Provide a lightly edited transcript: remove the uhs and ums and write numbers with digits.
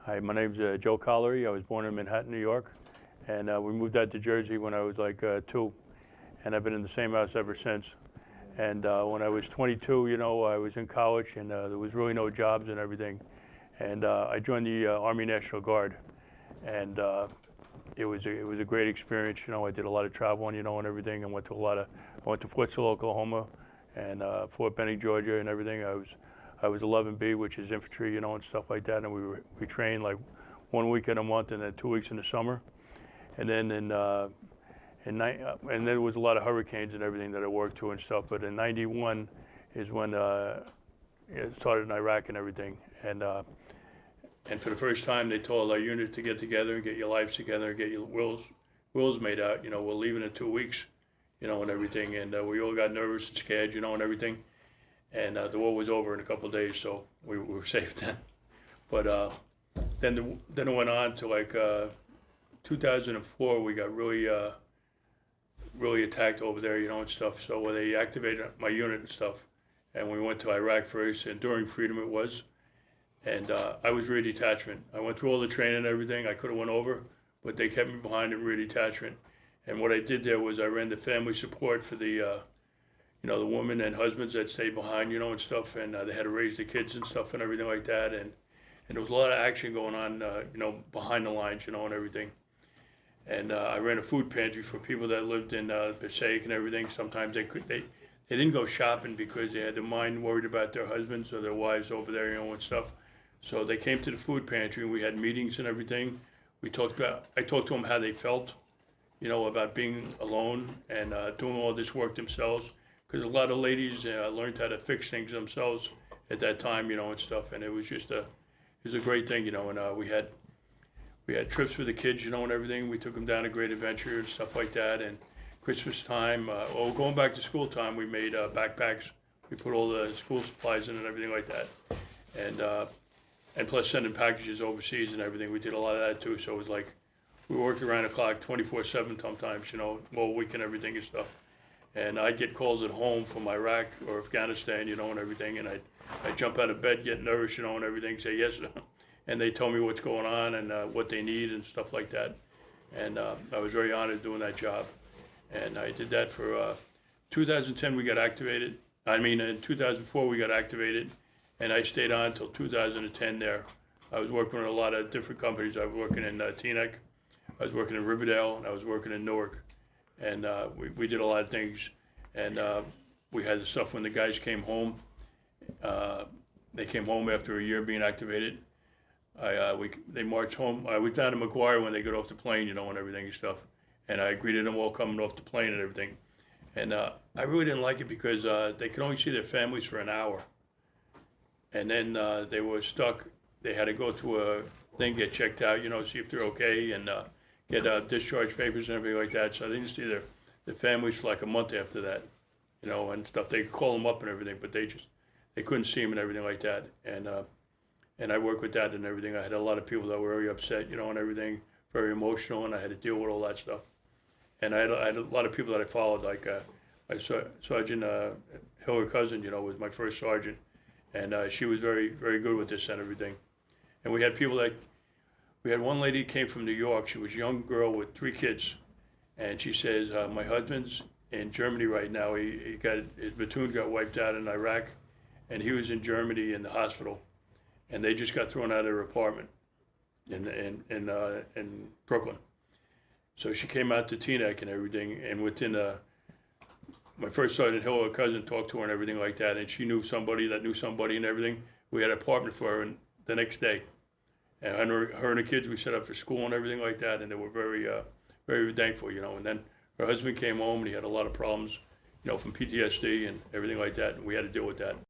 Hi, my name's Joe Collery. I was born in Manhattan, New York, and we moved out to Jersey when I was like 2, and I've been in the same house ever since. And when I was 22, I was in college, and there was really no jobs and everything. And I joined the Army National Guard, and it was a great experience. I did a lot of traveling, and everything. I went to Fort Sill, Oklahoma, and Fort Benning, Georgia, and everything. I was 11B, which is infantry, and stuff like that. And we trained like 1 weekend a month, and then 2 weeks in the summer. And then and then there was a lot of hurricanes and everything that I worked through and stuff. But in '91 is when it started in Iraq and everything. And for the first time, they told our unit to get together and get your lives together and get your wills made out. We're leaving in 2 weeks, and everything. And we all got nervous and scared, and everything. And the war was over in a couple of days, so we were safe then. But then it went on to like 2004. We got really attacked over there, and stuff. So they activated my unit and stuff, and we went to Iraq first. And during freedom it was, and I was rear detachment. I went through all the training and everything. I could have went over, but they kept me behind in rear detachment. And what I did there was I ran the family support for the the women and husbands that stayed behind, and stuff, and they had to raise the kids and stuff and everything like that, and there was a lot of action going on, behind the lines, and everything. And I ran a food pantry for people that lived in Passaic and everything. Sometimes they didn't go shopping because they had their mind worried about their husbands or their wives over there, and stuff. So they came to the food pantry, and we had meetings and everything. I talked to them how they felt, about being alone and doing all this work themselves. Because a lot of ladies learned how to fix things themselves at that time, and stuff, and it was a great thing, and we had trips for the kids, and everything. We took them down to Great Adventure and stuff like that, and Christmas time, going back to school time, we made backpacks. We put all the school supplies in and everything like that, and plus sending packages overseas and everything. We did a lot of that too, so it was like we worked around the clock 24/7 sometimes, all week and everything and stuff. And I'd get calls at home from Iraq or Afghanistan, and everything, and I'd jump out of bed, get nervous, and everything, say yes, and they tell me what's going on and what they need and stuff like that. And I was very honored doing that job. And I did that for 2010, we got activated. In 2004, we got activated, and I stayed on until 2010 there. I was working with a lot of different companies. I was working in Teaneck, I was working in Riverdale, and I was working in Newark. And we did a lot of things, and we had the stuff when the guys came home. They came home after a year being activated. They marched home. I was down in McGuire when they got off the plane, and everything and stuff. And I greeted them all coming off the plane and everything. And I really didn't like it because they could only see their families for an hour. And then they were stuck. They had to go to a thing, get checked out, see if they're okay, and get discharge papers and everything like that. So I didn't see their families for like a month after that, and stuff. They could call them up and everything, but they couldn't see them and everything like that. And I worked with that and everything. I had a lot of people that were very upset, and everything, very emotional, and I had to deal with all that stuff. And I had a lot of people that I followed, like Sergeant Hillary Cousin, was my first sergeant, and she was very, very good with this and everything. And we had people that. We had one lady came from New York. She was a young girl with 3 kids, and she says, "My husband's in Germany right now. His platoon got wiped out in Iraq, and he was in Germany in the hospital, and they just got thrown out of their apartment in Brooklyn." So she came out to Teaneck and everything, and within my first sergeant Hill, her cousin, talked to her and everything like that, and she knew somebody that knew somebody and everything. We had an apartment for her the next day. And her and the kids, we set up for school and everything like that, and they were very, very thankful, And then her husband came home, and he had a lot of problems, from PTSD and everything like that, and we had to deal with that.